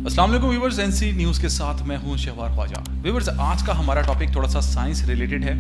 अस्सलाम वालेकुम viewers, NC news के साथ मैं हूं शहवार ख्वाजा। व्यूअर्स, आज का हमारा टॉपिक थोड़ा सा साइंस रिलेटेड है।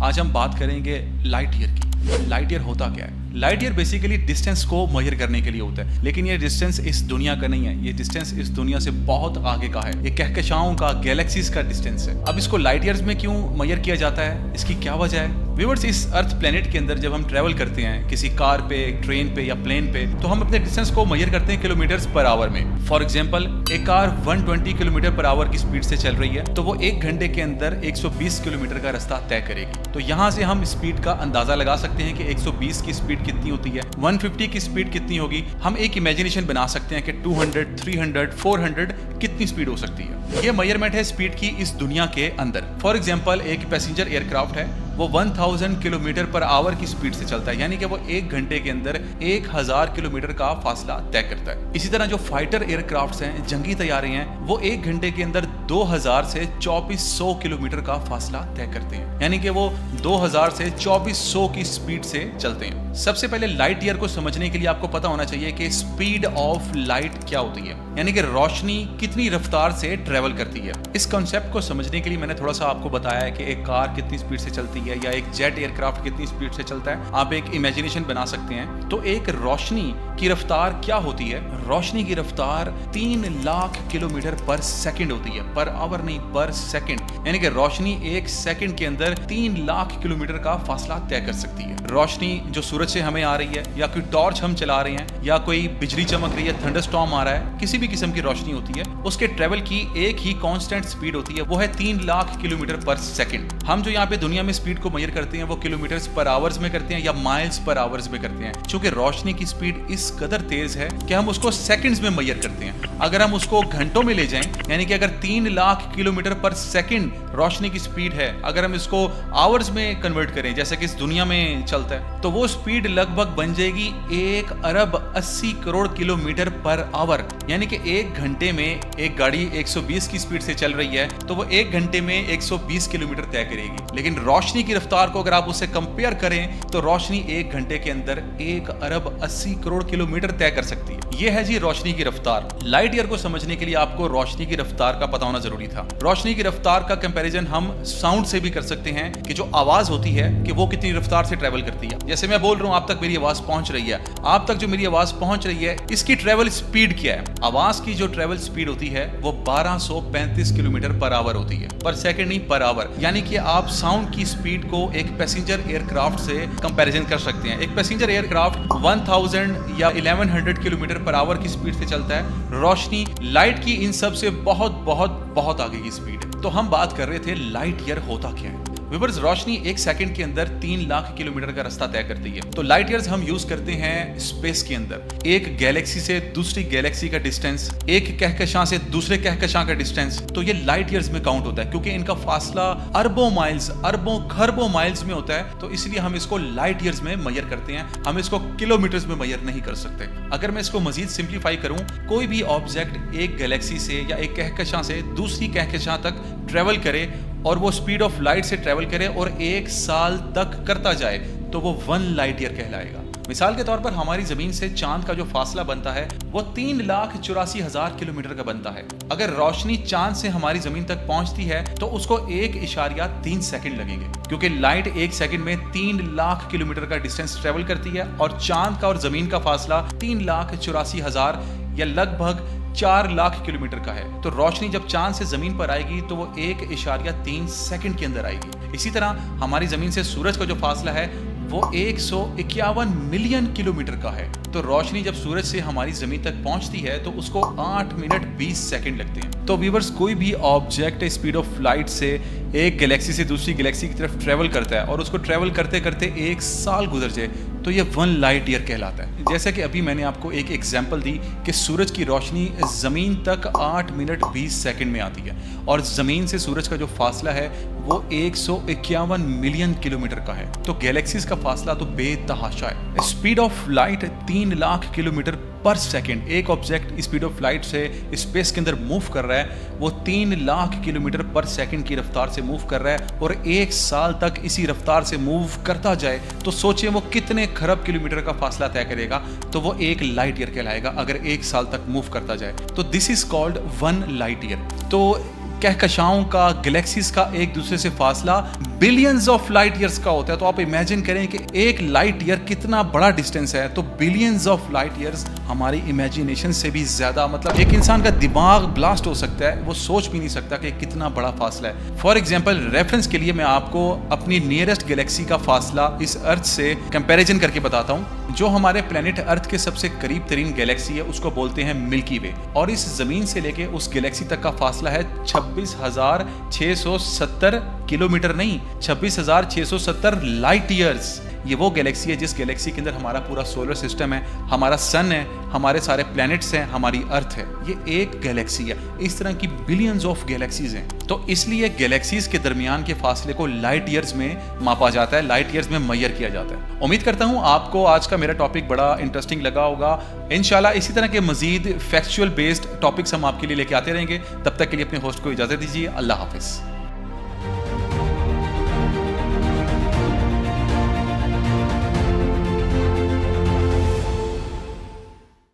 आज हम बात करेंगे लाइट ईयर की। लाइट ईयर होता क्या है? लाइट ईयर बेसिकली डिस्टेंस को मेजर करने के लिए होता है, लेकिन ये डिस्टेंस इस दुनिया का नहीं है। ये डिस्टेंस इस दुनिया से बहुत आगे का है। ये कहकशाओं का, गैलेक्सीज का डिस्टेंस है। अब इसको लाइट ईयर्स में क्यों मेजर किया जाता है? इसकी क्या वजह है? व्यूअर्स, इस अर्थ प्लेनेट के अंदर जब हम ट्रैवल करते हैं किसी कार पे, ट्रेन पे या प्लेन पे, तो हम अपने डिस्टेंस को मेजर करते हैं किलोमीटर्स पर आवर में। फॉर एग्जांपल, एक कार 120 किलोमीटर पर आवर की स्पीड से चल रही है, तो वो 1 घंटे के अंदर 120 किलोमीटर का रास्ता तय करेगी। तो यहाँ से हम स्पीड का अंदाजा लगा सकते हैं कि 120 की स्पीड कितनी होती है, 150 की स्पीड कितनी होगी। हम एक इमेजिनेशन बना सकते हैं कि 200, 300, 400 कितनी स्पीड हो सकती है। ये मेजरमेंट है स्पीड की इस दुनिया के अंदर। फॉर एग्जांपल, एक पैसेंजर एयरक्राफ्ट है, वो 1000 किलोमीटर पर आवर की स्पीड से चलता है, यानी कि वो 1 घंटे के अंदर 1000 किलोमीटर का फासला तय करता है। इसी तरह जो फाइटर एयरक्राफ्ट्स हैं, जंगी तैयारे हैं, वो 1 घंटे के अंदर 2000 से 2400 किलोमीटर का फासला तय करते हैं, यानी कि वो 2000 से 2400 की स्पीड से चलते हैं। सबसे पहले लाइट ईयर को समझने के लिए आपको पता होना चाहिए कि स्पीड ऑफ लाइट क्या होती है, यानी कि रोशनी कितनी रफ्तार से ट्रेवल करती है। इस कॉन्सेप्ट को समझने के लिए मैंने थोड़ा सा आपको बताया है कि एक कार कितनी स्पीड से चलती है या एक जेट एयरक्राफ्ट कितनी स्पीड से चलता है। आप एक इमेजिनेशन बना सकते हैं। तो एक रोशनी की रफ्तार क्या होती है? रोशनी की रफ्तार 3 लाख किलोमीटर पर सेकंड होती है, पर आवर नहीं, पर सेकंड। यानी कि रोशनी 1 सेकंड के अंदर 3 लाख किलोमीटर का फासला तय कर सकती है। रोशनी जो सूरज से हमें आ रही है, या कोई टॉर्च हम चला रहे हैं, या कोई बिजली चमक रही है, थंडरस्टॉर्म आ रहा है, किसी भी किस्म की रोशनी होती है, उसके ट्रेवल की एक ही कांस्टेंट स्पीड होती है, वो है 3 लाख किलोमीटर पर सेकंड। हम जो यहाँ पे दुनिया में स्पीड को मेजर करते हैं वो किलोमीटर्स पर आवर्स में करते हैं या माइल्स पर आवर्स में करते हैं। चूंकि रोशनी की स्पीड इस कदर तेज है कि हम उसको सेकंड्स में मेजर करते हैं। अगर हम उसको घंटों में ले जाएं, यानी कि अगर 3 लाख किलोमीटर पर सेकंड रोशनी की स्पीड है, अगर हम इसको आवर्स में कन्वर्ट करें जैसे कि इस दुनिया में चलता है, तो वो स्पीड लगभग बन जाएगी 1 अरब 80 करोड़ किलोमीटर पर आवर। यानी कि 1 घंटे में एक गाड़ी 120 की स्पीड से चल रही है, तो वो 1 घंटे में 120 किलोमीटर तय करेगी। लेकिन रोशनी की रफ्तार को अगर आप उससे कंपेयर करें, तो रोशनी 1 घंटे के अंदर 1 अरब 80 करोड़ किलोमीटर तय कर सकती है। यह है जी रोशनी की रफ्तार। लाइट ईयर को समझने के लिए आपको रोशनी की रफ्तार का पता होना जरूरी था। रोशनी की रफ्तार का कंपैरिजन हम साउंड से भी कर सकते हैं कि जो आवाज होती है कि वो कितनी रफ्तार से ट्रेवल करती है। जैसे मैं बोल रहा हूं, आप तक मेरी आवाज पहुंच रही है, आप तक जो मेरी आवाज पहुंच रही है, इसकी ट्रेवल स्पीड क्या है? आवाज की जो ट्रेवल स्पीड होती है वो 1235 किलोमीटर पर आवर होती है, पर सेकंड नहीं, पर आवर। यानी कि आप साउंड की स्पीड को एक पैसेंजर एयरक्राफ्ट से कंपैरिजन कर सकते हैं। एक पैसेंजर एयरक्राफ्ट 1000 या 1100 किलोमीटर पर आवर की स्पीड से चलता है। रोशनी लाइट की इन सब से बहुत बहुत बहुत आगे की स्पीड है। तो हम बात कर रहे थे लाइट ईयर होता क्या है। व्यूअर्स, रोशनी 1 सेकंड के अंदर 3 लाख किलोमीटर का रास्ता तय करती है। तो लाइट ईयर्स हम यूज करते हैं स्पेस के अंदर। एक गैलेक्सी से दूसरी गैलेक्सी का डिस्टेंस, एक कहकशां से दूसरे कहकशां का डिस्टेंस, तो ये लाइट ईयर्स में काउंट होता है, क्योंकि इनका फासला अरबों माइल्स, अरबों खरबों माइल्स में होता है। तो इसलिए हम इसको लाइट ईयर्स में मेजर करते हैं, हम इसको किलोमीटर्स में मेजर नहीं कर सकते। अगर मैं इसको मजीद सिंप्लीफाई करूं, कोई भी ऑब्जेक्ट एक गैलेक्सी से या एक कहकशां से दूसरी कहकशां तक ट्रेवल करे और वो स्पीड ऑफ लाइट से ट्रेवल करे और 1 साल तक करता जाए, तो वो 1 लाइट ईयर कहलाएगा। मिसाल के तौर पर हमारी जमीन से चांद का जो फासला बनता है वो 3,84,000 किलोमीटर का बनता है। अगर रोशनी चांद से हमारी जमीन तक पहुंचती है तो उसको 1.3 सेकंड लगेंगे, क्योंकि लाइट 1 सेकंड में 3 लाख किलोमीटर का डिस्टेंस ट्रेवल करती है और चांद का और जमीन का फासला 3,84,000 या लगभग 4 लाख किलोमीटर का है। तो रोशनी जब चांद से जमीन पर आएगी तो वो 1.3 सेकंड के अंदर आएगी। इसी तरह हमारी जमीन से सूरज का जो फासला है वो 151 मिलियन किलोमीटर का है। तो रोशनी जब सूरज से हमारी जमीन तक पहुंचती है तो उसको 8 मिनट 20 सेकंड लगते हैं। तो व्यूअर्स, कोई भी ऑब्जेक्ट स्पीड ऑफ लाइट से एक गैलेक्सी से दूसरी गैलेक्सी की तरफ ट्रेवल करता है और उसको ट्रेवल करते करते 1 साल गुजर जाए, तो ये 1 लाइट ईयर कहलाता है। जैसे कि अभी मैंने आपको एक एग्जांपल दी कि सूरज की रोशनी जमीन तक 8 मिनट 20 सेकंड में आती है और जमीन से सूरज का जो फासला है वो 151 मिलियन किलोमीटर का है। तो गैलेक्सीज का फासला तो बेतहाशा है। Speed of light 3 lakh kilometre पर सेकंड एक ऑब्जेक्ट स्पीड ऑफ लाइट से स्पेस के अंदर मूव कर रहा है, वो 3 लाख किलोमीटर पर सेकंड की रफ्तार से मूव कर रहा है और 1 साल तक इसी रफ्तार से मूव करता जाए, तो सोचिए वो कितने खरब किलोमीटर का फासला तय करेगा। तो वो 1 लाइट ईयर कहलाएगा अगर 1 साल तक मूव करता जाए। तो this is called 1 light year. तो कहकशाओं का, गैलेक्सीज का एक दूसरे से फासला बिलियंस ऑफ लाइट ईयर्स का होता है। तो आप इमेजिन करें कि 1 लाइट ईयर कितना बड़ा डिस्टेंस है। तो बिलियंस ऑफ लाइट ईयर्स हमारी इमेजिनेशन से भी ज्यादा, मतलब एक इंसान का दिमाग ब्लास्ट हो सकता है, वो सोच भी नहीं सकता कि कितना बड़ा फासला है। फॉर एग्जाम्पल, रेफरेंस के लिए मैं आपको अपनी नियरेस्ट गैलेक्सी का फासला इस अर्थ से कंपैरिजन करके बताता हूँ। जो हमारे प्लेनेट अर्थ के सबसे करीब तरीन गैलेक्सी है उसको बोलते हैं मिल्की वे, और इस जमीन से लेके उस गैलेक्सी तक का फासला है 26,670 किलोमीटर, नहीं 26,670 लाइट ईयर्स। ये वो गैलेक्सी है जिस गैलेक्सी के अंदर हमारा पूरा सोलर सिस्टम है, हमारा सन है, हमारे सारे प्लैनेट्स हैं, हमारी अर्थ है। ये एक गैलेक्सी है। इस तरह की बिलियंस ऑफ गैलेक्सीज हैं। तो इसलिए गैलेक्सीज के दरमियान के फासले को लाइट ईयर्स में मापा जाता है, लाइट ईयर्स में मेजर किया जाता है। उम्मीद करता हूं आपको आज का मेरा टॉपिक बड़ा इंटरेस्टिंग लगा होगा। इंशाल्लाह इसी तरह के मजीद फैक्चुअल बेस्ड टॉपिक्स हम आपके लिए लेके आते रहेंगे। तब तक के लिए अपने होस्ट को इजाजत दीजिए। अल्लाह हाफिज।